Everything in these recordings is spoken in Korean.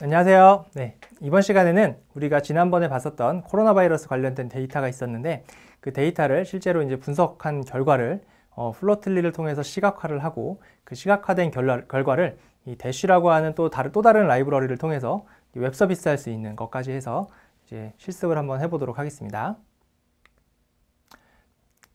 안녕하세요. 네, 이번 시간에는 우리가 지난번에 봤었던 코로나 바이러스 관련된 데이터가 있었는데 그 데이터를 실제로 이제 분석한 결과를 플로틀리를 통해서 시각화를 하고 그 시각화된 결과를 이 대쉬라고 하는 또 다른 라이브러리를 통해서 웹 서비스 할 수 있는 것까지 해서 이제 실습을 한번 해보도록 하겠습니다.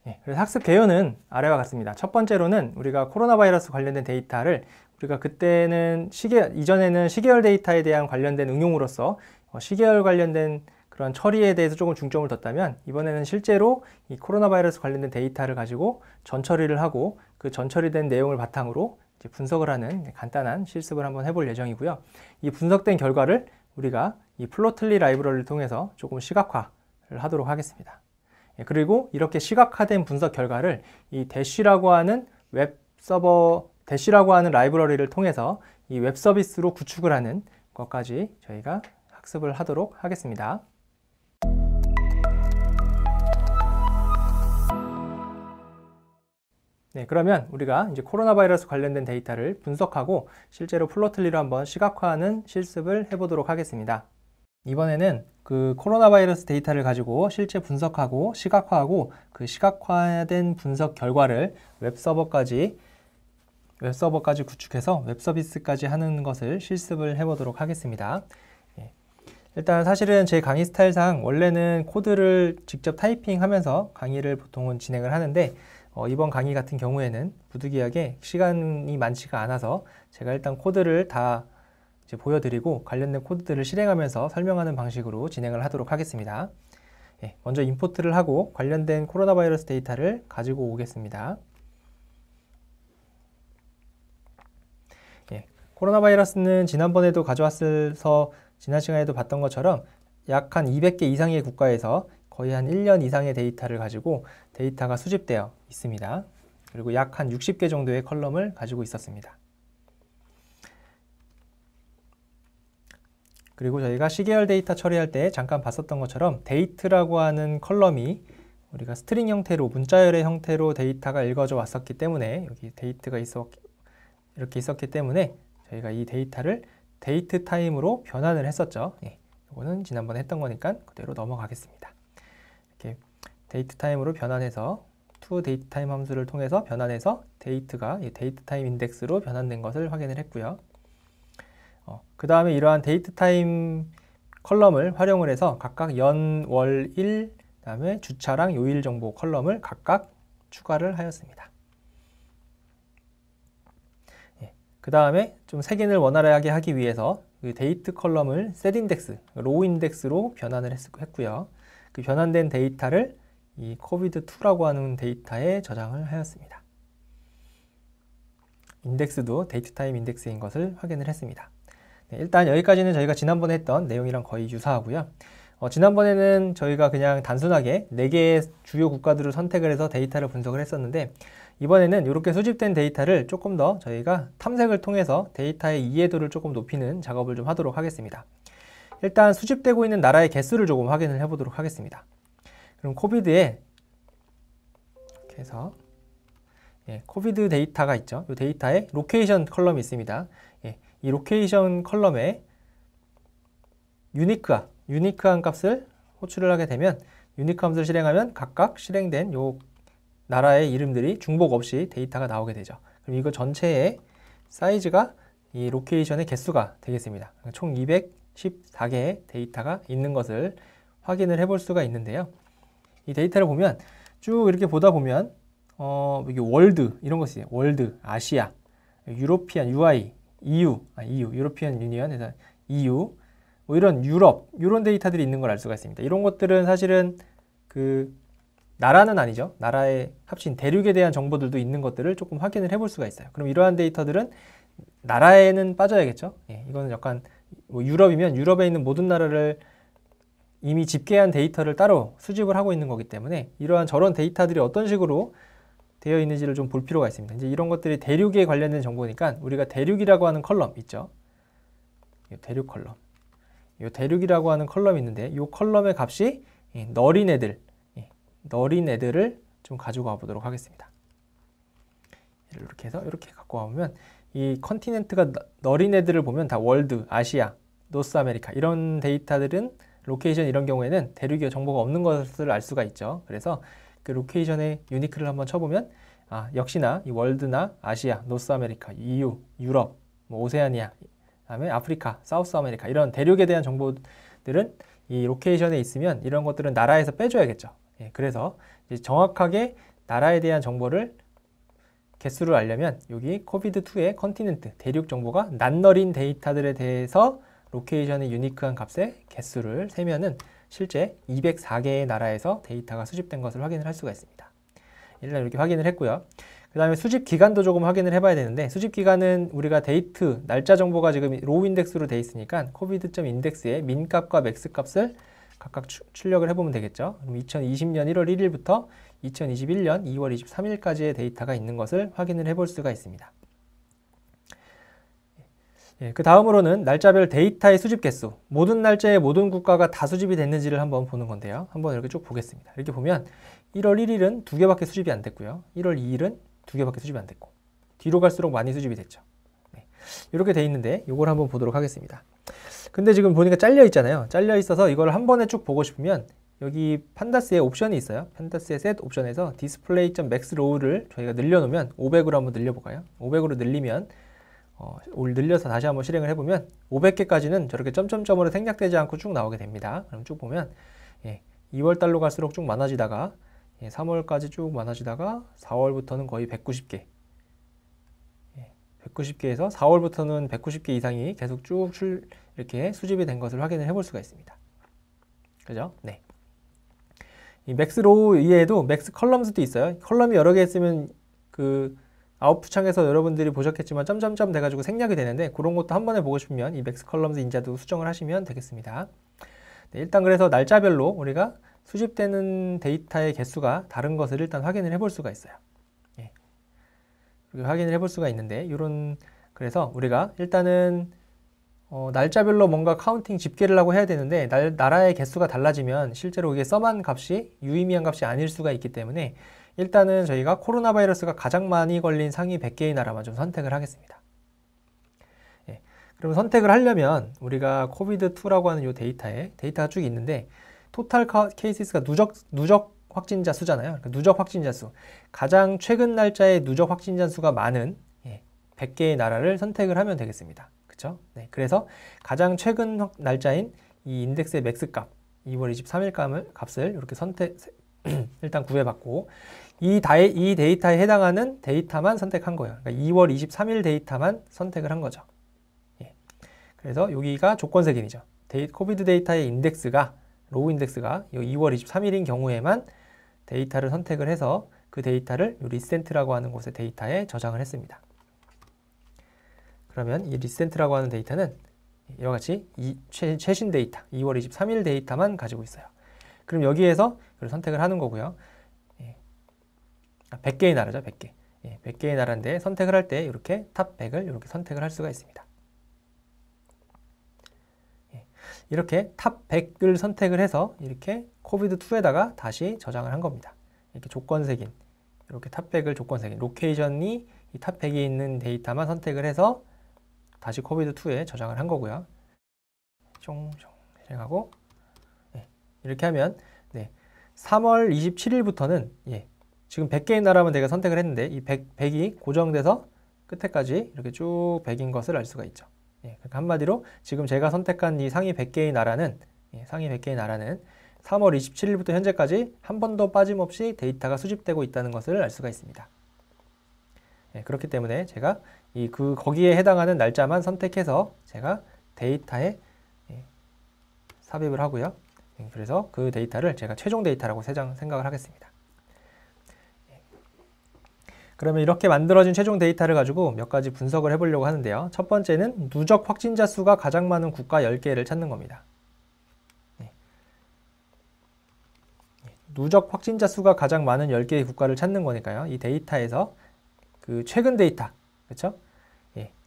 네, 그래서 학습 개요는 아래와 같습니다. 첫 번째로는 우리가 코로나 바이러스 관련된 데이터를 우리가 그때는 이전에는 시계열 데이터에 대한 관련된 응용으로서 시계열 관련된 그런 처리에 대해서 조금 중점을 뒀다면 이번에는 실제로 이 코로나 바이러스 관련된 데이터를 가지고 전처리를 하고 그 전처리된 내용을 바탕으로 이제 분석을 하는 간단한 실습을 한번 해볼 예정이고요. 이 분석된 결과를 우리가 이 플로틀리 라이브러리를 통해서 조금 시각화를 하도록 하겠습니다. 그리고 이렇게 시각화된 분석 결과를 이 대쉬라고 하는 대쉬라고 하는 라이브러리를 통해서 이 웹 서비스로 구축을 하는 것까지 저희가 학습을 하도록 하겠습니다. 네, 그러면 우리가 이제 코로나 바이러스 관련된 데이터를 분석하고 실제로 플로틀리로 한번 시각화하는 실습을 해보도록 하겠습니다. 이번에는 그 코로나 바이러스 데이터를 가지고 실제 분석하고 시각화하고 그 시각화된 분석 결과를 웹 서버까지 구축해서 웹 서비스까지 하는 것을 실습을 해보도록 하겠습니다. 일단 사실은 제 강의 스타일상 원래는 코드를 직접 타이핑하면서 강의를 보통은 진행을 하는데 이번 강의 같은 경우에는 부득이하게 시간이 많지가 않아서 제가 일단 코드를 다 이제 보여드리고 관련된 코드들을 실행하면서 설명하는 방식으로 진행을 하도록 하겠습니다. 먼저 임포트를 하고 관련된 코로나 바이러스 데이터를 가지고 오겠습니다. 코로나 바이러스는 지난번에도 가져왔어서 지난 시간에도 봤던 것처럼 약 한 200개 이상의 국가에서 거의 한 1년 이상의 데이터를 가지고 데이터가 수집되어 있습니다. 그리고 약 한 60개 정도의 컬럼을 가지고 있었습니다. 그리고 저희가 시계열 데이터 처리할 때 잠깐 봤었던 것처럼 데이트라고 하는 컬럼이 우리가 스트링 형태로 문자열의 형태로 데이터가 읽어져 왔었기 때문에 여기 데이트가 이렇게 있었기 때문에 저희가 이 데이터를 데이트 타임으로 변환을 했었죠. 이거는 지난번에 했던 거니까 그대로 넘어가겠습니다. 이렇게 데이트 타임으로 변환해서 toDate time 함수를 통해서 변환해서 데이트가 이 데이트 타임 인덱스로 변환된 것을 확인을 했고요. 그 다음에 이러한 데이트 타임 컬럼을 활용을 해서 각각 연, 월, 일, 그 다음에 주차랑 요일 정보 컬럼을 각각 추가를 하였습니다. 그 다음에 좀 색인을 원활하게 하기 위해서 그 데이트 컬럼을 set 인덱스, 로우 인덱스로 변환을 했고요. 그 변환된 데이터를 이 COVID2라고 하는 데이터에 저장을 하였습니다. 인덱스도 데이트 타임 인덱스인 것을 확인을 했습니다. 일단 여기까지는 저희가 지난번에 했던 내용이랑 거의 유사하고요. 지난번에는 저희가 그냥 단순하게 4개의 주요 국가들을 선택을 해서 데이터를 분석을 했었는데 이번에는 이렇게 수집된 데이터를 조금 더 저희가 탐색을 통해서 데이터의 이해도를 조금 높이는 작업을 좀 하도록 하겠습니다. 일단 수집되고 있는 나라의 개수를 조금 확인을 해보도록 하겠습니다. 그럼 코비드에 이렇게 해서 코비드 데이터가 있죠. 이 데이터에 로케이션 컬럼이 있습니다. 이 로케이션 컬럼에 유니크한 값을 호출을 하게 되면 유니크 함수를 실행하면 각각 실행된 요 나라의 이름들이 중복 없이 데이터가 나오게 되죠. 그럼 이거 전체의 사이즈가 이 로케이션의 개수가 되겠습니다. 총 214개의 데이터가 있는 것을 확인을 해볼 수가 있는데요. 이 데이터를 보면 쭉 이렇게 보다 보면 이게 월드 이런 것이 있어요. 월드, 아시아, 유로피안, UI, 유로피안 유니언에서 EU, 뭐 이런 유럽, 이런 데이터들이 있는 걸 알 수가 있습니다. 이런 것들은 사실은 그 나라는 아니죠. 나라의 합친 대륙에 대한 정보들도 있는 것들을 조금 확인을 해볼 수가 있어요. 그럼 이러한 데이터들은 나라에는 빠져야겠죠. 이거는 약간 뭐 유럽이면 유럽에 있는 모든 나라를 이미 집계한 데이터를 따로 수집을 하고 있는 거기 때문에 이러한 저런 데이터들이 어떤 식으로 되어 있는지를 좀 볼 필요가 있습니다. 이제 이런 것들이 대륙에 관련된 정보니까 우리가 대륙이라고 하는 컬럼 있죠. 이 대륙 컬럼. 이 대륙이라고 하는 컬럼이 있는데 이 컬럼의 값이 너린 애들을 좀 가지고 와 보도록 하겠습니다. 이렇게 해서 이렇게 갖고 와보면 이 컨티넨트가 너린 애들을 보면 다 월드, 아시아 노스 아메리카 이런 데이터들은 로케이션 이런 경우에는 대륙의 정보가 없는 것을 알 수가 있죠. 그래서 그 로케이션의 유니크를 한번 쳐보면 역시나 이 월드나 아시아, 노스 아메리카, EU, 유럽, 뭐 오세아니아, 그다음에 아프리카, 사우스 아메리카 이런 대륙에 대한 정보들은 이 로케이션에 있으면 이런 것들은 나라에서 빼줘야겠죠. 그래서 이제 정확하게 나라에 대한 정보를 개수를 알려면 여기 코비드2의 컨티넨트, 대륙 정보가 낱너린 데이터들에 대해서 로케이션의 유니크한 값의 개수를 세면은 실제 204개의 나라에서 데이터가 수집된 것을 확인을 할 수가 있습니다. 일단 이렇게 확인을 했고요. 그 다음에 수집 기간도 조금 확인을 해봐야 되는데 수집 기간은 우리가 데이트, 날짜 정보가 지금 로우 인덱스로 돼 있으니까 코비드.점 인덱스의 민값과 맥스값을 각각 출력을 해보면 되겠죠. 그럼 2020년 1월 1일부터 2021년 2월 23일까지의 데이터가 있는 것을 확인을 해볼 수가 있습니다. 그 다음으로는 날짜별 데이터의 수집 개수, 모든 날짜에 모든 국가가 다 수집이 됐는지를 한번 보는 건데요. 한번 이렇게 쭉 보겠습니다. 이렇게 보면 1월 1일은 2개밖에 수집이 안 됐고요. 1월 2일은 2개밖에 수집이 안 됐고 뒤로 갈수록 많이 수집이 됐죠. 이렇게 돼 있는데 이걸 한번 보도록 하겠습니다. 근데 지금 보니까 잘려 있잖아요. 잘려 있어서 이걸 한 번에 쭉 보고 싶으면 여기 판다스에 옵션이 있어요. 판다스의 셋 옵션에서 display.maxrow를 저희가 늘려놓으면 500으로 한번 늘려볼까요? 500으로 늘리면 늘려서 다시 한번 실행을 해보면 500개까지는 저렇게 점점점으로 생략되지 않고 쭉 나오게 됩니다. 그럼 쭉 보면 2월달로 갈수록 쭉 많아지다가 3월까지 쭉 많아지다가 4월부터는 거의 190개 190개에서 4월부터는 190개 이상이 계속 쭉 이렇게 수집이 된 것을 확인을 해볼 수가 있습니다. 그죠? 네. 이 맥스로우 이외에도 맥스 컬럼스도 있어요. 컬럼이 여러 개 있으면 그 아웃풋 창에서 여러분들이 보셨겠지만 점점점 돼가지고 생략이 되는데 그런 것도 한 번에 보고 싶으면 이 맥스 컬럼스 인자도 수정을 하시면 되겠습니다. 네, 일단 그래서 날짜별로 우리가 수집되는 데이터의 개수가 다른 것을 일단 확인을 해볼 수가 있어요. 확인을 해볼 수가 있는데 그래서 우리가 일단은 날짜별로 뭔가 카운팅 집계를 하고 해야 되는데 나라의 개수가 달라지면 실제로 이게 썸한 값이 유의미한 값이 아닐 수가 있기 때문에 일단은 저희가 코로나 바이러스가 가장 많이 걸린 상위 100개의 나라만 좀 선택을 하겠습니다. 그럼 선택을 하려면 우리가 코비드2라고 하는 이 데이터가 쭉 있는데 토탈 케이시스가 누적 확진자 수잖아요. 그러니까 누적 확진자 수. 가장 최근 날짜에 누적 확진자 수가 많은 100개의 나라를 선택을 하면 되겠습니다. 그렇죠? 네, 그래서 가장 최근 날짜인 이 인덱스의 맥스 값, 2월 23일 값을 이렇게 일단 구해봤고 이 데이터에 해당하는 데이터만 선택한 거예요. 그러니까 2월 23일 데이터만 선택을 한 거죠. 그래서 여기가 조건색인이죠. 코비드 데이터의 인덱스가 로우 인덱스가 2월 23일인 경우에만 데이터를 선택을 해서 그 데이터를 리센트라고 하는 곳의 데이터에 저장을 했습니다. 그러면 이 리센트라고 하는 데이터는 이와 같이 최신 데이터, 2월 23일 데이터만 가지고 있어요. 그럼 여기에서 선택을 하는 거고요. 100개의 나라죠, 100개. 100개의 나라인데 선택을 할 때 이렇게 탑 100을 이렇게 선택을 할 수가 있습니다. 이렇게 탑 100을 선택을 해서 이렇게 코비드2에다가 다시 저장을 한 겁니다. 이렇게 조건색인, 이렇게 탑 100을 조건색인, 로케이션이 이 탑 100에 있는 데이터만 선택을 해서 다시 코비드2에 저장을 한 거고요. 실행하고 이렇게 하면 3월 27일부터는 지금 100개의 나라만 내가 선택을 했는데 이 100이 고정돼서 끝에까지 이렇게 쭉 100인 것을 알 수가 있죠. 그러니까 한마디로 지금 제가 선택한 이 상위 100개의 나라는 3월 27일부터 현재까지 한 번도 빠짐없이 데이터가 수집되고 있다는 것을 알 수가 있습니다. 그렇기 때문에 제가 거기에 해당하는 날짜만 선택해서 제가 데이터에 삽입을 하고요. 그래서 그 데이터를 제가 최종 데이터라고 생각을 하겠습니다. 그러면 이렇게 만들어진 최종 데이터를 가지고 몇 가지 분석을 해보려고 하는데요. 첫 번째는 누적 확진자 수가 가장 많은 국가 10개를 찾는 겁니다. 누적 확진자 수가 가장 많은 10개의 국가를 찾는 거니까요. 이 데이터에서 그 최근 데이터, 그렇죠?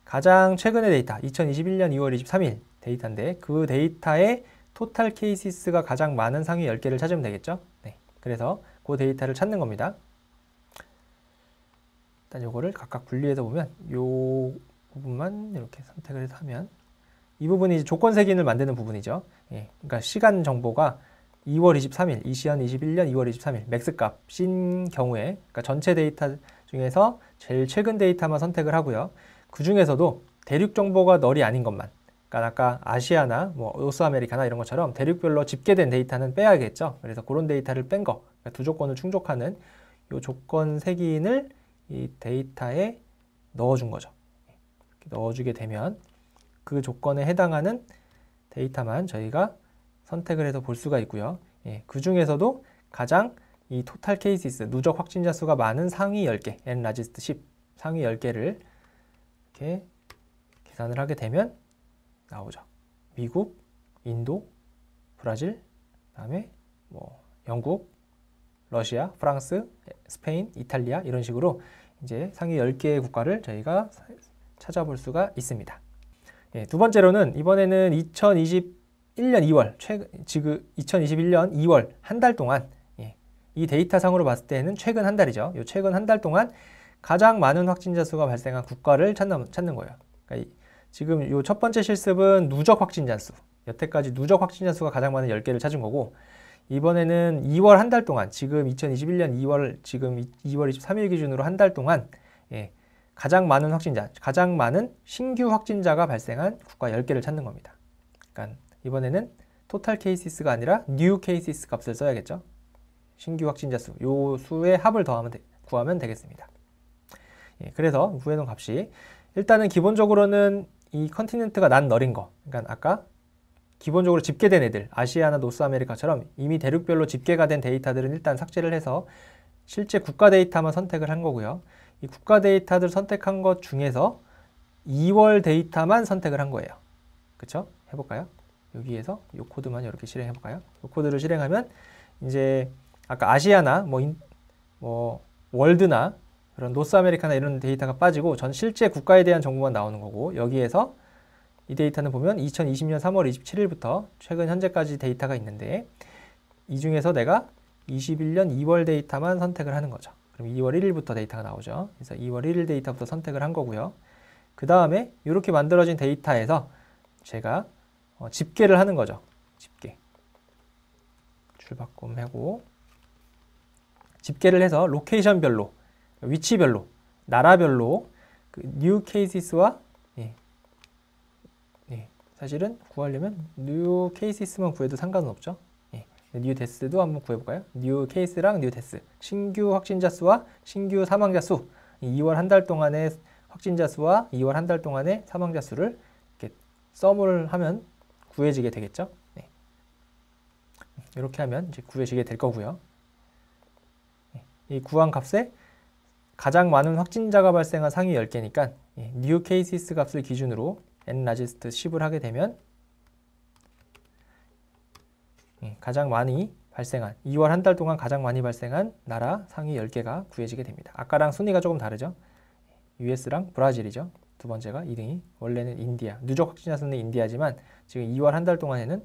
가장 최근의 데이터, 2021년 2월 23일 데이터인데 그 데이터의 토탈 케이시스가 가장 많은 상위 10개를 찾으면 되겠죠? 그래서 그 데이터를 찾는 겁니다. 일단 요거를 각각 분리해서 보면 요 부분만 이렇게 선택을 해서 하면 이 부분이 이제 조건 색인을 만드는 부분이죠. 예, 그러니까 시간 정보가 2월 23일, 이 시연 21년 2월 23일 맥스 값인 경우에, 그러니까 전체 데이터 중에서 제일 최근 데이터만 선택을 하고요. 그 중에서도 대륙 정보가 널이 아닌 것만, 그러니까 아까 아시아나 뭐 노스 아메리카나 이런 것처럼 대륙별로 집계된 데이터는 빼야겠죠. 그래서 그런 데이터를 뺀 거, 그러니까 두 조건을 충족하는 이 조건 색인을 이 데이터에 넣어준 거죠. 이렇게 넣어주게 되면 그 조건에 해당하는 데이터만 저희가 선택을 해서 볼 수가 있고요. 예, 그 중에서도 가장 이 토탈 케이시스, 누적 확진자 수가 많은 상위 10개, N 라지스트 10, 상위 10개를 이렇게 계산을 하게 되면 나오죠. 미국, 인도, 브라질, 그다음에 뭐 영국, 러시아, 프랑스, 스페인, 이탈리아 이런 식으로 이제 상위 10개의 국가를 저희가 찾아볼 수가 있습니다. 예, 두 번째로는 이번에는 2021년 2월, 지금 2021년 2월 한 달 동안, 예, 이 데이터 상으로 봤을 때는 최근 한 달이죠. 요 최근 한 달 동안 가장 많은 확진자 수가 발생한 국가를 찾는 거예요. 그러니까 지금 요 첫 번째 실습은 누적 확진자 수, 여태까지 누적 확진자 수가 가장 많은 10개를 찾은 거고, 이번에는 2월 한 달 동안, 지금 2021년 2월, 지금 2월 23일 기준으로 한 달 동안, 예, 가장 많은 확진자, 가장 많은 신규 확진자가 발생한 국가 10개를 찾는 겁니다. 그러니까 이번에는 토탈 케이시스가 아니라 뉴 케이시스 값을 써야겠죠. 신규 확진자 수, 요 수의 합을 더하면 구하면 되겠습니다. 예, 그래서 구해놓은 값이 일단은 기본적으로는 이 컨티넨트가 난 널인 거, 그러니까 아까 기본적으로 집계된 애들, 아시아나 노스 아메리카처럼 이미 대륙별로 집계가 된 데이터들은 일단 삭제를 해서 실제 국가 데이터만 선택을 한 거고요. 이 국가 데이터들 선택한 것 중에서 2월 데이터만 선택을 한 거예요. 그쵸? 해볼까요? 여기에서 이 코드만 이렇게 실행해볼까요? 이 코드를 실행하면 이제 아까 아시아나 뭐 월드나 그런 노스 아메리카나 이런 데이터가 빠지고 전 실제 국가에 대한 정보만 나오는 거고, 여기에서 이 데이터는 보면 2020년 3월 27일부터 최근 현재까지 데이터가 있는데 이 중에서 내가 21년 2월 데이터만 선택을 하는 거죠. 그럼 2월 1일부터 데이터가 나오죠. 그래서 2월 1일 데이터부터 선택을 한 거고요. 그 다음에 이렇게 만들어진 데이터에서 제가 집계를 하는 거죠. 집계. 출바꿈하고 집계를 해서 로케이션별로, 위치별로, 나라별로 그 뉴 케이시스와, 사실은 구하려면 뉴 케이시스만 구해도 상관은 없죠. 뉴 데스도 한번 구해볼까요? 뉴 케이스랑 뉴 데스, 신규 확진자 수와 신규 사망자 수, 2월 한 달 동안의 확진자 수와 2월 한 달 동안의 사망자 수를 이렇게 썸을 하면 구해지게 되겠죠. 네. 이렇게 하면 이제 구해지게 될 거고요. 이 구한 값에 가장 많은 확진자가 발생한 상위 10개니까 뉴 케이시스 값을 기준으로 N 라지스트 10을 하게 되면 가장 많이 발생한, 2월 한 달 동안 가장 많이 발생한 나라 상위 10개가 구해지게 됩니다. 아까랑 순위가 조금 다르죠. US랑 브라질이죠. 두 번째가 2등이, 원래는 인디아, 누적 확진자 수는 인디아지만 지금 2월 한 달 동안에는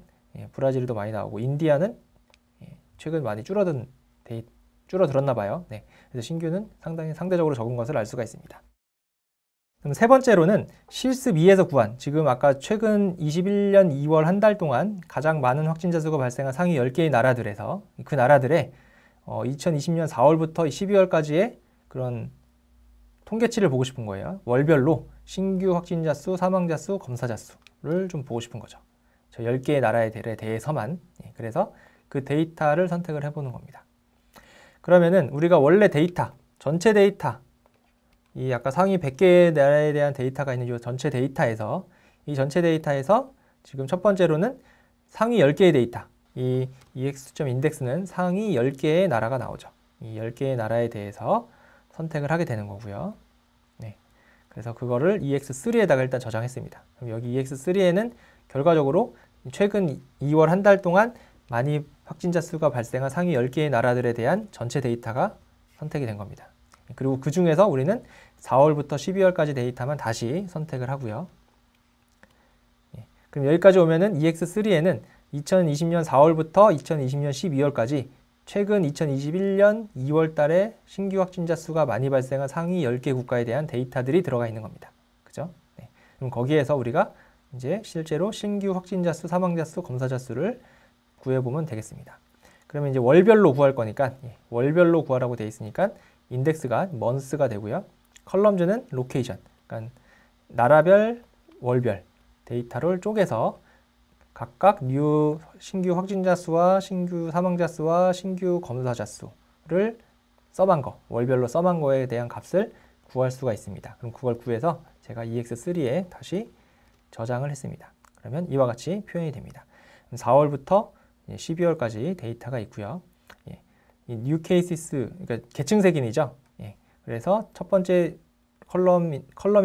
브라질이 더 많이 나오고, 인디아는 최근 많이 줄어들었나 봐요. 네. 그래서 신규는 상대적으로 적은 것을 알 수가 있습니다. 그럼 세 번째로는 실습 2에서 구한, 지금 아까 최근 21년 2월 한 달 동안 가장 많은 확진자 수가 발생한 상위 10개의 나라들에서 그 나라들의 2020년 4월부터 12월까지의 그런 통계치를 보고 싶은 거예요. 월별로 신규 확진자 수, 사망자 수, 검사자 수를 좀 보고 싶은 거죠. 저 10개의 나라들에 대해서만. 그래서 그 데이터를 선택을 해보는 겁니다. 그러면은 우리가 원래 데이터, 전체 데이터, 이 아까 상위 100개의 나라에 대한 데이터가 있는 이 전체 데이터에서, 이 전체 데이터에서 지금 첫 번째로는 상위 10개의 데이터, 이 EX 인덱스는 상위 10개의 나라가 나오죠. 이 10개의 나라에 대해서 선택을 하게 되는 거고요. 네. 그래서 그거를 EX3에다가 일단 저장했습니다. 그럼 여기 EX3에는 결과적으로 최근 2월 한 달 동안 많이 확진자 수가 발생한 상위 10개의 나라들에 대한 전체 데이터가 선택이 된 겁니다. 그리고 그 중에서 우리는 4월부터 12월까지 데이터만 다시 선택을 하고요. 그럼 여기까지 오면은 EX3에는 2020년 4월부터 2020년 12월까지 최근 2021년 2월 달에 신규 확진자 수가 많이 발생한 상위 10개 국가에 대한 데이터들이 들어가 있는 겁니다. 그죠? 네. 그럼 거기에서 우리가 이제 실제로 신규 확진자 수, 사망자 수, 검사자 수를 구해보면 되겠습니다. 그러면 이제 월별로 구할 거니까 월별로 구하라고 되어 있으니까 인덱스가 months가 되고요. 컬럼즈는 location, 그러니까 나라별, 월별 데이터를 쪼개서 각각 신규 확진자 수와 신규 사망자 수와 신규 검사자 수를 썸한 거, 월별로 썸한 거에 대한 값을 구할 수가 있습니다. 그럼 그걸 구해서 제가 EX3에 다시 저장을 했습니다. 그러면 이와 같이 표현이 됩니다. 4월부터 12월까지 데이터가 있고요. 이 new cases, 그러니까 계층색인이죠. 그래서 첫 번째 컬럼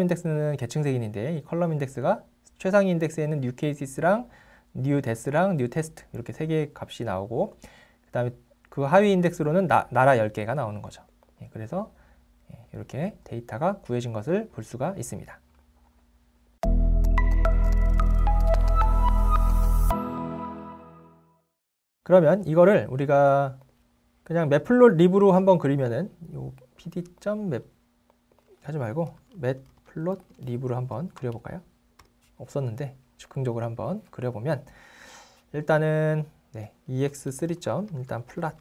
인덱스는 계층색인인데 이 컬럼 인덱스가 최상위 인덱스에는 new cases랑 new death랑 new test 이렇게 세 개의 값이 나오고 그 다음에 그 하위 인덱스로는 나라 10개가 나오는 거죠. 그래서 이렇게 데이터가 구해진 것을 볼 수가 있습니다. 그러면 이거를 우리가 그냥 매플롯립으로 한번 그리면은 요 pd.map 하지 말고 매플롯립으로 한번 그려볼까요? 없었는데 즉흥적으로 한번 그려보면 일단은 EX3. 일단 플랫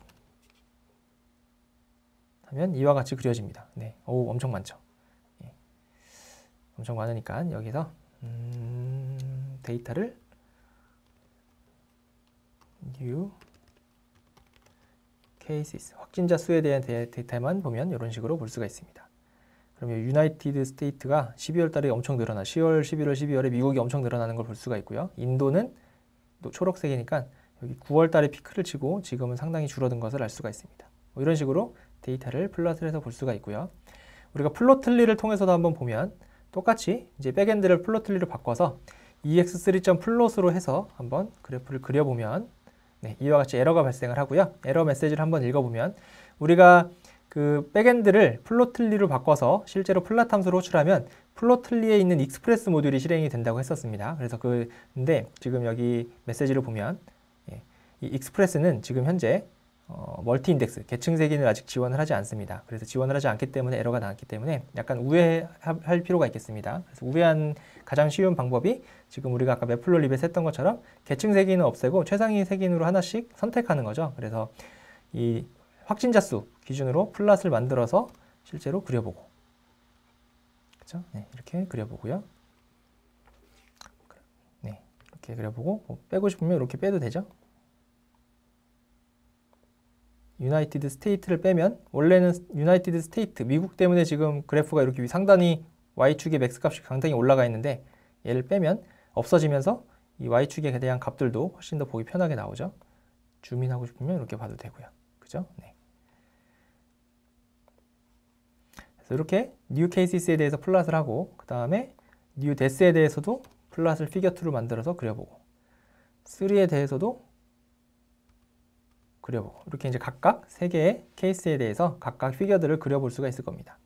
하면 이와 같이 그려집니다. 오, 엄청 많죠. 엄청 많으니까 여기서 데이터를 new cases 확진자 수에 대한 데이터만 보면 이런 식으로 볼 수가 있습니다. 그러면 유나이티드 스테이트가 12월 달에 엄청 늘어나 10월, 11월, 12월에 미국이 엄청 늘어나는 걸 볼 수가 있고요. 인도는 또 초록색이니까 여기 9월 달에 피크를 치고 지금은 상당히 줄어든 것을 알 수가 있습니다. 이런 식으로 데이터를 플롯을 해서 볼 수가 있고요. 우리가 플롯틀리를 통해서도 한번 보면 똑같이 이제 백엔드를 플롯틀리로 바꿔서 EX3.plot으로 해서 한번 그래프를 그려보면 이와 같이 에러가 발생을 하고요. 에러 메시지를 한번 읽어보면 우리가 그 백엔드를 플롯틀리로 바꿔서 실제로 플랫 함수로 호출하면 플롯틀리에 있는 익스프레스 모듈이 실행이 된다고 했었습니다. 그래서 근데 지금 여기 메시지를 보면 이 익스프레스는 지금 현재 멀티 인덱스, 계층색인을 아직 지원을 하지 않습니다. 그래서 지원을 하지 않기 때문에 에러가 나왔기 때문에 약간 우회할 필요가 있겠습니다. 그래서 우회한 가장 쉬운 방법이 지금 우리가 아까 매플롯립에서 했던 것처럼 계층색인은 없애고 최상위 색인으로 하나씩 선택하는 거죠. 그래서 이 확진자 수 기준으로 플롯을 만들어서 실제로 그려보고, 그렇죠? 이렇게 그려보고요. 이렇게 그려보고 빼고 싶으면 이렇게 빼도 되죠. 유나이티드 스테이트를 빼면 원래는 유나이티드 스테이트 미국 때문에 지금 그래프가 이렇게 상단이 Y축의 맥스 값이 상당히 올라가 있는데 얘를 빼면 없어지면서 이 Y축에 대한 값들도 훨씬 더 보기 편하게 나오죠. 줌인하고 싶으면 이렇게 봐도 되고요. 그죠? 그래서 이렇게 new cases에 대해서 플롯을 하고 그 다음에 new death에 대해서도 플롯을 피겨2로 만들어서 그려보고 3에 대해서도 그려보고 이렇게 이제 각각 3개의 케이스에 대해서 각각 피겨들을 그려볼 수가 있을 겁니다.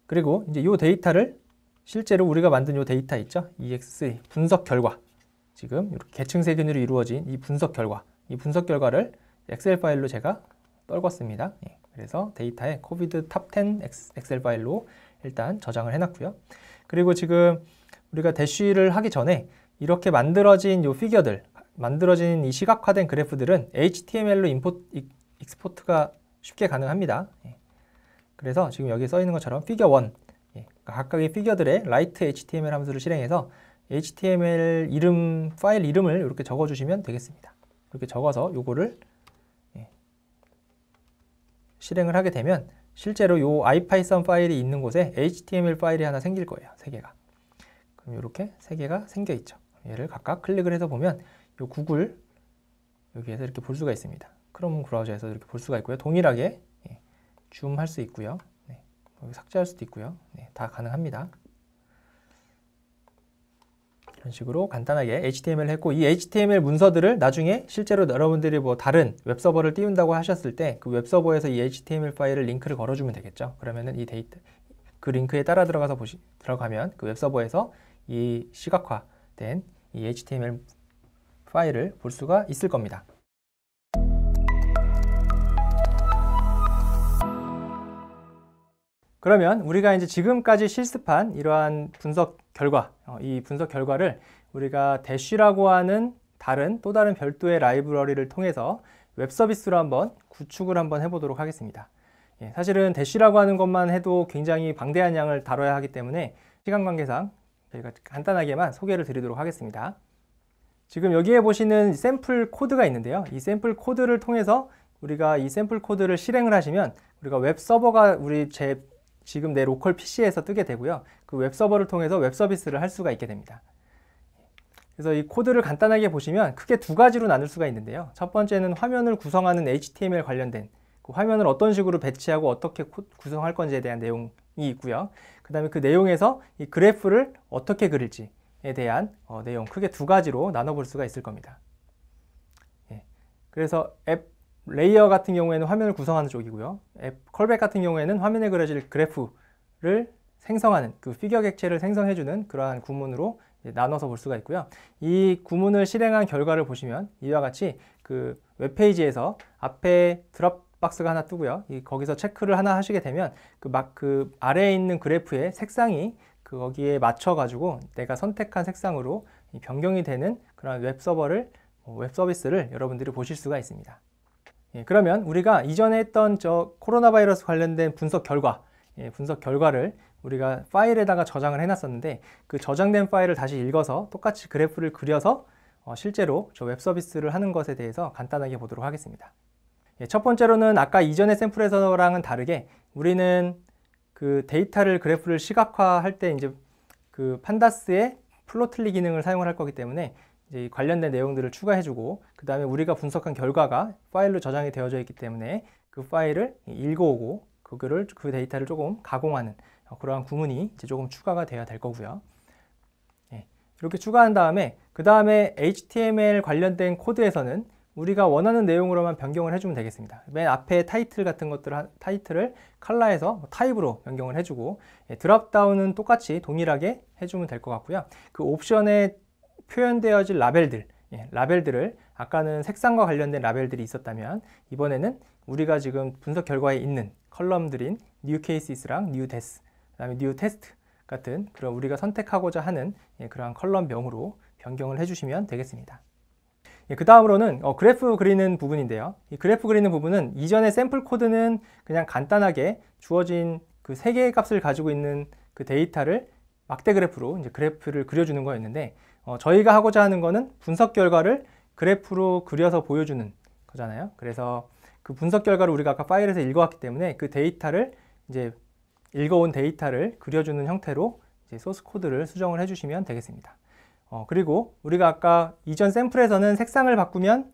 그리고 이제 이 데이터를 실제로 우리가 만든 이 데이터 있죠? EX3 분석 결과 지금 이렇게 계층색인으로 이루어진 이 분석 결과를 엑셀 파일로 제가 떨궜습니다. 그래서 데이터에 COVID 탑 10 엑셀 파일로 일단 저장을 해놨고요. 그리고 지금 우리가 대쉬를 하기 전에 이렇게 만들어진 이 피겨들 만들어진 이 시각화된 그래프들은 HTML로 익스포트가 쉽게 가능합니다. 그래서 지금 여기 써 있는 것처럼 피겨 1, 각각의 피겨들의 write HTML 함수를 실행해서 HTML 파일 이름을 이렇게 적어주시면 되겠습니다. 이렇게 적어서 요거를 실행을 하게 되면 실제로 요 IPython 파일이 있는 곳에 HTML 파일이 하나 생길 거예요. 3개가. 그럼 이렇게 3개가 생겨 있죠. 얘를 각각 클릭을 해서 보면 요 구글 여기에서 이렇게 볼 수가 있습니다. 크롬 브라우저에서 이렇게 볼 수가 있고요. 동일하게 줌할 수 있고요. 여기 삭제할 수도 있고요. 다 가능합니다. 이런 식으로 간단하게 HTML 했고 이 HTML 문서들을 나중에 실제로 여러분들이 뭐 다른 웹서버를 띄운다고 하셨을 때 그 웹서버에서 이 HTML 파일을 링크를 걸어주면 되겠죠. 그러면은 이 데이터 그 링크에 따라 들어가면 그 웹서버에서 이 시각화된 이 HTML 파일을 볼 수가 있을 겁니다. 그러면 우리가 이제 지금까지 실습한 이러한 분석 결과, 이 분석 결과를 우리가 대쉬라고 하는 또 다른 별도의 라이브러리를 통해서 웹 서비스로 한번 구축을 한번 해보도록 하겠습니다. 사실은 대쉬라고 하는 것만 해도 굉장히 방대한 양을 다뤄야 하기 때문에 시간 관계상 저희가 간단하게만 소개를 드리도록 하겠습니다. 지금 여기에 보시는 샘플 코드가 있는데요. 이 샘플 코드를 통해서 우리가 이 샘플 코드를 실행을 하시면 우리가 웹 서버가 지금 내 로컬 PC에서 뜨게 되고요. 그 웹 서버를 통해서 웹 서비스를 할 수가 있게 됩니다. 그래서 이 코드를 간단하게 보시면 크게 두 가지로 나눌 수가 있는데요. 첫 번째는 화면을 구성하는 HTML 관련된 그 화면을 어떤 식으로 배치하고 어떻게 구성할 건지에 대한 내용이 있고요. 그 다음에 그 내용에서 이 그래프를 어떻게 그릴지에 대한 내용, 크게 두 가지로 나눠볼 수가 있을 겁니다. 그래서 앱 레이어 같은 경우에는 화면을 구성하는 쪽이고요. 앱 컬백 같은 경우에는 화면에 그려질 그래프를 생성하는, 그 피겨 객체를 생성해주는 그러한 구문으로 나눠서 볼 수가 있고요. 이 구문을 실행한 결과를 보시면 이와 같이 그 웹페이지에서 앞에 드롭박스가 하나 뜨고요. 거기서 체크를 하나 하시게 되면 그 아래에 있는 그래프의 색상이 거기에 맞춰가지고 내가 선택한 색상으로 변경이 되는 그런 웹 서비스를 여러분들이 보실 수가 있습니다. 그러면 우리가 이전에 했던 코로나 바이러스 관련된 분석 결과를 우리가 파일에다가 저장을 해놨었는데 그 저장된 파일을 다시 읽어서 똑같이 그래프를 그려서 실제로 저 웹 서비스를 하는 것에 대해서 간단하게 보도록 하겠습니다. 첫 번째로는 아까 이전의 샘플에서랑은 다르게 우리는 그 데이터를 그래프를 시각화할 때 이제 그 판다스의 플로틀리 기능을 사용을 할 거기 때문에 이제 관련된 내용들을 추가해주고 그 다음에 우리가 분석한 결과가 파일로 저장이 되어져 있기 때문에 그 파일을 읽어오고 그 데이터를 조금 가공하는 그러한 구문이 이제 조금 추가가 되어야 될 거고요. 이렇게 추가한 다음에 그 다음에 HTML 관련된 코드에서는 우리가 원하는 내용으로만 변경을 해주면 되겠습니다. 맨 앞에 타이틀 같은 타이틀을 컬러에서 타입으로 변경을 해주고 드롭다운은 똑같이 동일하게 해주면 될 것 같고요. 그 옵션에 표현되어질 라벨들을 아까는 색상과 관련된 라벨들이 있었다면 이번에는 우리가 지금 분석 결과에 있는 컬럼들인 new cases랑 new death, 그다음에 new test 같은 그런 우리가 선택하고자 하는 그러한 컬럼명으로 변경을 해주시면 되겠습니다. 그 다음으로는 그래프 그리는 부분인데요. 이 그래프 그리는 부분은 이전의 샘플 코드는 그냥 간단하게 주어진 그 세 개의 값을 가지고 있는 그 데이터를 막대 그래프로 이제 그래프를 그려주는 거였는데 저희가 하고자 하는 거는 분석 결과를 그래프로 그려서 보여주는 거잖아요. 그래서 그 분석 결과를 우리가 아까 파일에서 읽어왔기 때문에 그 데이터를 이제 읽어온 데이터를 그려주는 형태로 이제 소스 코드를 수정을 해주시면 되겠습니다. 그리고 우리가 아까 이전 샘플에서는 색상을 바꾸면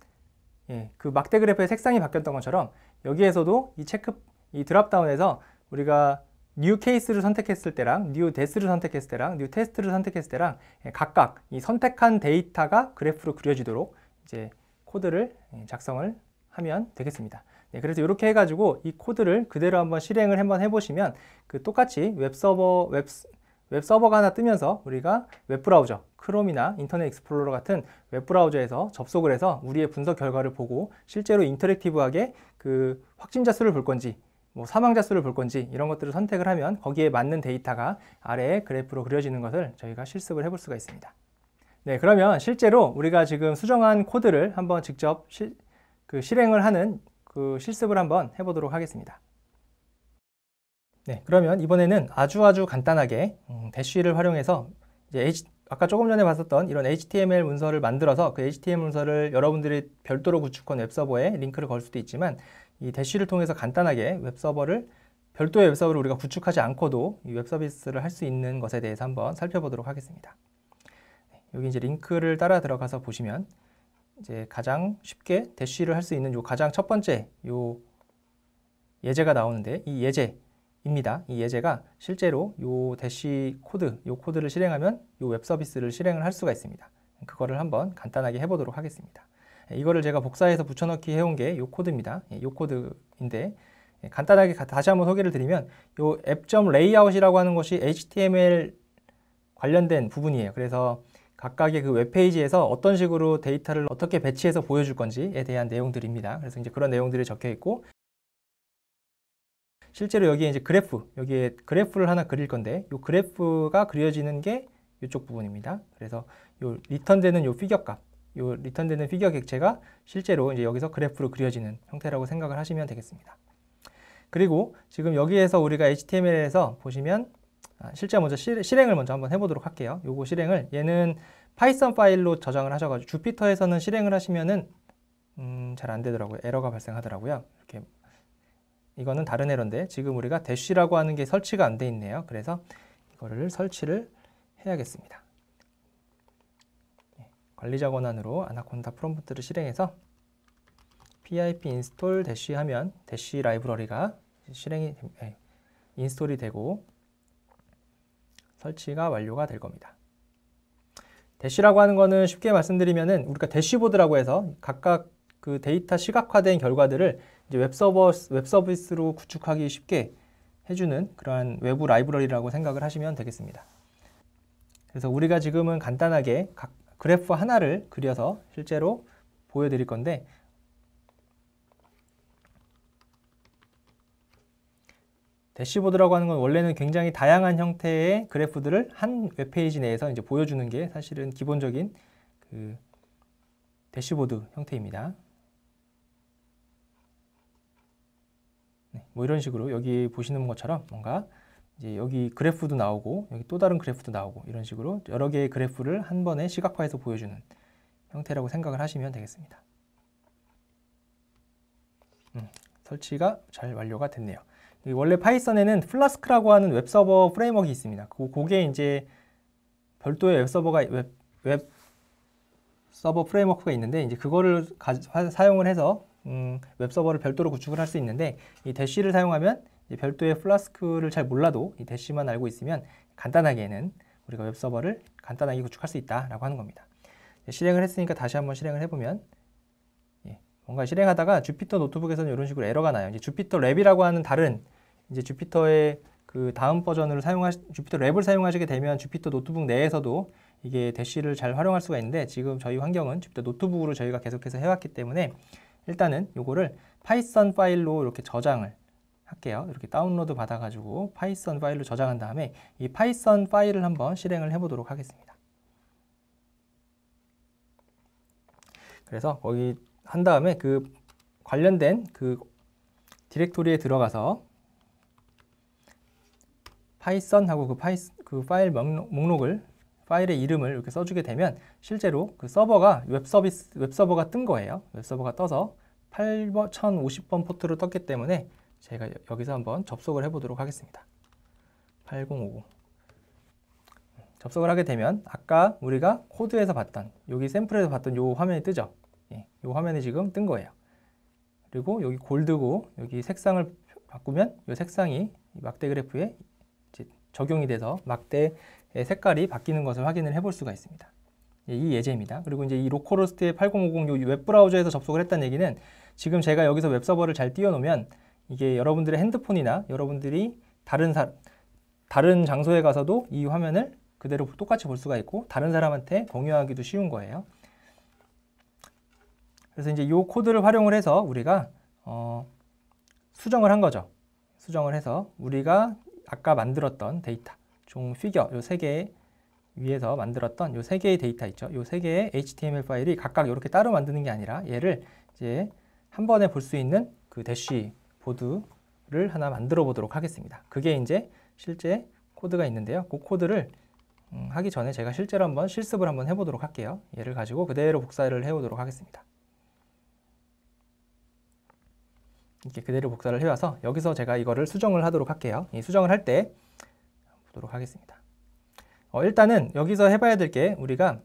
그 막대 그래프의 색상이 바뀌었던 것처럼 여기에서도 이 드롭다운에서 우리가 new case를 선택했을 때랑 new death를 선택했을 때랑 new test를 선택했을 때랑 각각 이 선택한 데이터가 그래프로 그려지도록 이제 코드를 작성을 하면 되겠습니다. 그래서 이렇게 해가지고 이 코드를 그대로 한번 실행을 한번 해보시면 그 똑같이 웹 서버가 하나 뜨면서 우리가 웹브라우저, 크롬이나 인터넷 익스플로러 같은 웹브라우저에서 접속을 해서 우리의 분석 결과를 보고 실제로 인터랙티브하게 그 확진자 수를 볼 건지 사망자 수를 볼 건지 이런 것들을 선택을 하면 거기에 맞는 데이터가 아래에 그래프로 그려지는 것을 저희가 실습을 해볼 수가 있습니다. 그러면 실제로 우리가 지금 수정한 코드를 한번 직접 실행을 하는 그 실습을 한번 해보도록 하겠습니다. 그러면 이번에는 아주 간단하게 대쉬를 활용해서 이제 아까 조금 전에 봤었던 이런 HTML 문서를 만들어서 그 HTML 문서를 여러분들이 별도로 구축한 웹서버에 링크를 걸 수도 있지만 이 대쉬를 통해서 간단하게 별도의 웹서버를 우리가 구축하지 않고도 이 웹서비스를 할 수 있는 것에 대해서 한번 살펴보도록 하겠습니다. 여기 이제 링크를 따라 들어가서 보시면 이제 가장 쉽게 대쉬를 할 수 있는 요 가장 첫 번째 요 예제가 나오는데 이 예제입니다. 이 예제가 실제로 요 대쉬 코드를 실행하면 요 웹 서비스를 실행을 할 수가 있습니다. 그거를 한번 간단하게 해보도록 하겠습니다. 이거를 제가 복사해서 붙여넣기 해온 게 요 코드입니다. 요 코드인데 간단하게 다시 한번 소개를 드리면 요 app.layout이라고 하는 것이 HTML 관련된 부분이에요. 그래서 각각의 그 웹페이지에서 어떤 식으로 데이터를 어떻게 배치해서 보여줄 건지에 대한 내용들입니다. 그래서 이제 그런 내용들이 적혀 있고 실제로 여기에 이제 그래프, 여기에 그래프를 하나 그릴 건데 이 그래프가 그려지는 게 이쪽 부분입니다. 그래서 요 리턴되는 요 피겨 값, 요 리턴되는 피겨 객체가 실제로 이제 여기서 그래프로 그려지는 형태라고 생각을 하시면 되겠습니다. 그리고 지금 여기에서 우리가 HTML에서 보시면 실제 먼저 실행을 먼저 한번 해보도록 할게요. 요거 실행을 얘는 파이썬 파일로 저장을 하셔가지고 주피터에서는 실행을 하시면은 잘 안 되더라고요. 에러가 발생하더라고요. 이렇게 이거는 다른 에러인데 지금 우리가 대쉬라고 하는 게 설치가 안 돼 있네요. 그래서 이거를 설치를 해야겠습니다. 관리자 권한으로 아나콘다 프롬프트를 실행해서 pip install 대쉬 하면 대쉬 라이브러리가 인스톨이 되고 설치가 완료가 될 겁니다. 대쉬라고 하는 거는 쉽게 말씀드리면은 우리가 대쉬보드라고 해서 각각 그 데이터 시각화된 결과들을 이제 웹서비스로 구축하기 쉽게 해주는 그러한 외부 라이브러리라고 생각을 하시면 되겠습니다. 그래서 우리가 지금은 간단하게 각 그래프 하나를 그려서 실제로 보여드릴 건데 대시보드라고 하는 건 원래는 굉장히 다양한 형태의 그래프들을 한 웹페이지 내에서 이제 보여주는 게 사실은 기본적인 그 대시보드 형태입니다. 네, 뭐 이런 식으로 여기 보시는 것처럼 뭔가 이제 여기 그래프도 나오고 여기 또 다른 그래프도 나오고 이런 식으로 여러 개의 그래프를 한 번에 시각화해서 보여주는 형태라고 생각을 하시면 되겠습니다. 설치가 잘 완료가 됐네요. 원래 파이썬에는 플라스크라고 하는 웹서버 프레임워크가 있습니다. 그게 이제 별도의 웹서버 프레임워크가 있는데 이제 그거를 사용을 해서 웹서버를 별도로 구축을 할 수 있는데 이 대쉬를 사용하면 별도의 플라스크를 잘 몰라도 이 대쉬만 알고 있으면 간단하게는 우리가 웹서버를 간단하게 구축할 수 있다라고 하는 겁니다. 실행을 했으니까 다시 한번 실행을 해보면 뭔가 실행하다가 주피터 노트북에서는 이런 식으로 에러가 나요. 이제 주피터 랩이라고 하는 다른 이제 주피터의 그 다음 버전으로 주피터 랩을 사용하시게 되면 주피터 노트북 내에서도 이게 대쉬를 잘 활용할 수가 있는데 지금 저희 환경은 주피터 노트북으로 저희가 계속해서 해왔기 때문에 일단은 요거를 파이썬 파일로 이렇게 저장을 할게요. 이렇게 다운로드 받아가지고 파이썬 파일로 저장한 다음에 이 파이썬 파일을 한번 실행을 해보도록 하겠습니다. 그래서 거기 한 다음에 그 관련된 그 디렉토리에 들어가서 파이썬 하고 그 파일 목록을 파일의 이름을 이렇게 써주게 되면 실제로 그 서버가 웹서버가 뜬 거예요. 웹서버가 떠서 8050번 포트로 떴기 때문에 제가 여기서 한번 접속을 해보도록 하겠습니다. 8050 접속을 하게 되면 아까 우리가 코드에서 봤던 여기 샘플에서 봤던 요 화면이 뜨죠. 요 화면이 지금 뜬 거예요. 그리고 여기 골드고 여기 색상을 바꾸면 이 색상이 막대 그래프에 이제 적용이 돼서 막대의 색깔이 바뀌는 것을 확인을 해볼 수가 있습니다. 이 예제입니다. 그리고 이제 이 로컬호스트의 8050 웹브라우저에서 접속을 했다는 얘기는 지금 제가 여기서 웹서버를 잘 띄워놓으면 이게 여러분들의 핸드폰이나 여러분들이 다른 장소에 가서도 이 화면을 그대로 똑같이 볼 수가 있고 다른 사람한테 공유하기도 쉬운 거예요. 그래서 이제 이 코드를 활용을 해서 우리가 수정을 한 거죠. 수정을 해서 우리가 아까 만들었던 데이터, 총 피겨 요 세 개 위에서 만들었던 요 세 개의 데이터 있죠. 요 세 개의 HTML 파일이 각각 이렇게 따로 만드는 게 아니라 얘를 이제 한 번에 볼 수 있는 그 대쉬보드를 하나 만들어 보도록 하겠습니다. 그게 이제 실제 코드가 있는데요. 그 코드를 하기 전에 제가 실제로 한번 실습을 한번 해보도록 할게요. 얘를 가지고 그대로 복사를 해오도록 하겠습니다. 이렇게 그대로 복사를 해와서 여기서 제가 이거를 수정을 하도록 할게요. 이 수정을 할 때 보도록 하겠습니다. 일단은 여기서 해봐야 될 게 우리가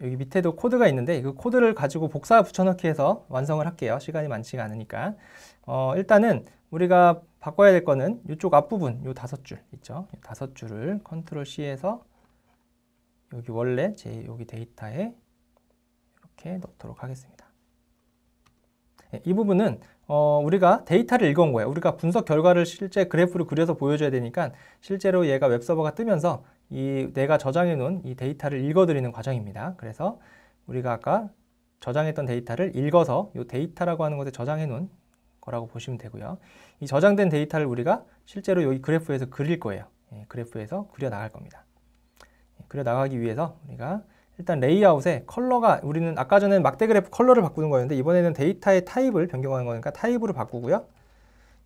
여기 밑에도 코드가 있는데 그 코드를 가지고 복사 붙여넣기 해서 완성을 할게요. 시간이 많지가 않으니까. 일단은 우리가 바꿔야 될 거는 이쪽 앞부분 요 5줄 있죠. 5줄을 컨트롤 C에서 여기 원래 여기 데이터에 이렇게 넣도록 하겠습니다. 이 부분은 우리가 데이터를 읽어온 거예요. 우리가 분석 결과를 실제 그래프로 그려서 보여줘야 되니까 실제로 얘가 웹서버가 뜨면서 내가 저장해 놓은 이 데이터를 읽어드리는 과정입니다. 그래서 우리가 아까 저장했던 데이터를 읽어서 이 데이터라고 하는 것에 저장해 놓은 거라고 보시면 되고요. 이 저장된 데이터를 우리가 실제로 여기 그래프에서 그릴 거예요. 그래프에서 그려 나갈 겁니다. 그려 나가기 위해서 우리가 일단 레이아웃에 컬러가, 우리는 아까 전에는 막대 그래프 컬러를 바꾸는 거였는데 이번에는 데이터의 타입을 변경하는 거니까 타입으로 바꾸고요.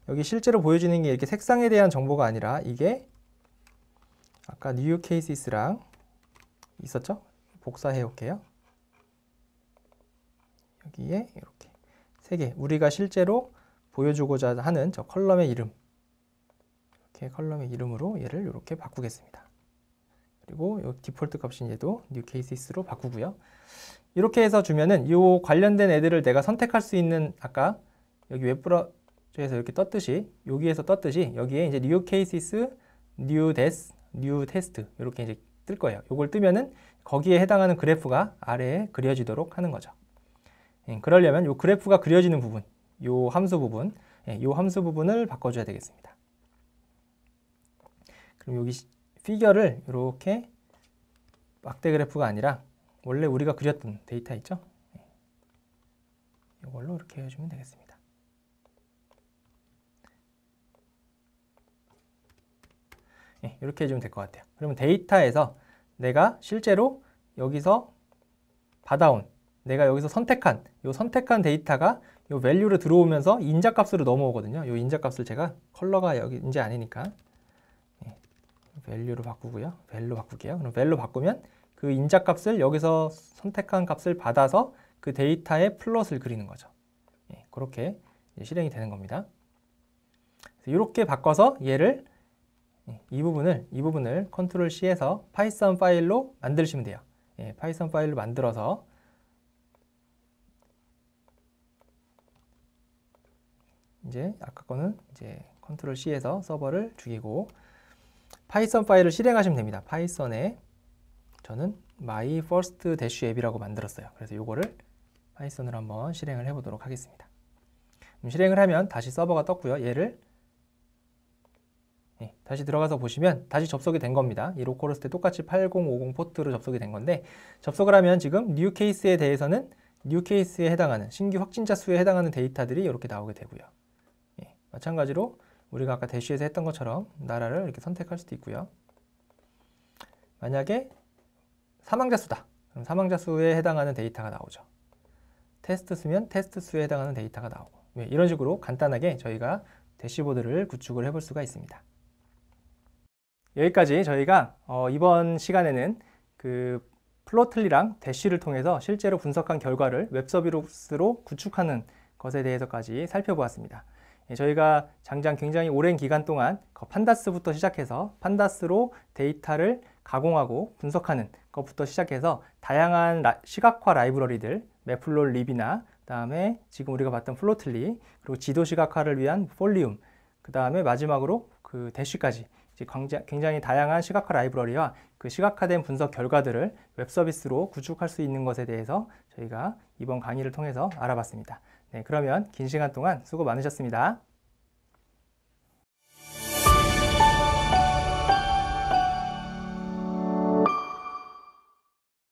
여기 실제로 보여지는 게 이렇게 색상에 대한 정보가 아니라 이게 아까 new cases랑 있었죠? 복사해 올게요. 여기에 이렇게 세 개, 우리가 실제로 보여주고자 하는 저 컬럼의 이름, 이렇게 컬럼의 이름으로 얘를 이렇게 바꾸겠습니다. 그리고 이 디폴트 값인 얘도 new cases로 바꾸고요. 이렇게 해서 주면은 이 관련된 애들을 내가 선택할 수 있는, 아까 여기 웹브라우저에서 이렇게 떴듯이, 여기에서 떴듯이 여기에 이제 new cases, new des, new test 이렇게 이제 뜰 거예요. 이걸 뜨면은 거기에 해당하는 그래프가 아래에 그려지도록 하는 거죠. 그러려면 이 그래프가 그려지는 부분, 이 함수 부분, 이 함수 부분을 바꿔줘야 되겠습니다. 그럼 여기 피겨를 이렇게 막대 그래프가 아니라 원래 우리가 그렸던 데이터 있죠? 이걸로 이렇게 해주면 되겠습니다. 이렇게 해주면 될 것 같아요. 그러면 데이터에서 내가 실제로 여기서 받아온, 내가 여기서 선택한, 이 선택한 데이터가 이 value로 들어오면서 인자값으로 넘어오거든요. 이 인자값을 제가 컬러가 여기 이제 아니니까 value로 바꾸고요. value 바꿀게요. 그럼 value 바꾸면 그 인자값을 여기서 선택한 값을 받아서 그 데이터에 플롯을 그리는 거죠. 그렇게 실행이 되는 겁니다. 이렇게 바꿔서 얘를 이 부분을 컨트롤 C에서 파이썬 파일로 만드시면 돼요. 파이썬 파일로 만들어서 이제 아까 거는 이제 컨트롤 C에서 서버를 죽이고 파이썬 파일을 실행하시면 됩니다. 파이썬에 저는 my first dash app이라고 만들었어요. 그래서 이거를 파이썬으로 한번 실행을 해보도록 하겠습니다. 실행을 하면 다시 서버가 떴고요. 얘를 다시 들어가서 보시면 다시 접속이 된 겁니다. 이 로컬호스트 때 똑같이 8050 포트로 접속이 된 건데, 접속을 하면 지금 new case에 대해서는 new case에 해당하는 신규 확진자 수에 해당하는 데이터들이 이렇게 나오게 되고요. 마찬가지로 우리가 아까 대시에서 했던 것처럼 나라를 이렇게 선택할 수도 있고요. 만약에 사망자 수다. 그럼 사망자 수에 해당하는 데이터가 나오죠. 테스트 수면 테스트 수에 해당하는 데이터가 나오고, 이런 식으로 간단하게 저희가 대시보드를 구축을 해볼 수가 있습니다. 여기까지 저희가 이번 시간에는 그 플로틀리랑 대시를 통해서 실제로 분석한 결과를 웹서비스로 구축하는 것에 대해서까지 살펴보았습니다. 저희가 장장 굉장히 오랜 기간 동안 판다스부터 시작해서 판다스로 데이터를 가공하고 분석하는 것부터 시작해서 다양한 시각화 라이브러리들, 매플롯립이나 그다음에 지금 우리가 봤던 플로틀리, 그리고 지도 시각화를 위한 폴리움, 그다음에 마지막으로 그 대쉬까지 굉장히 다양한 시각화 라이브러리와 그 시각화된 분석 결과들을 웹서비스로 구축할 수 있는 것에 대해서 저희가 이번 강의를 통해서 알아봤습니다. 그러면 긴 시간 동안 수고 많으셨습니다.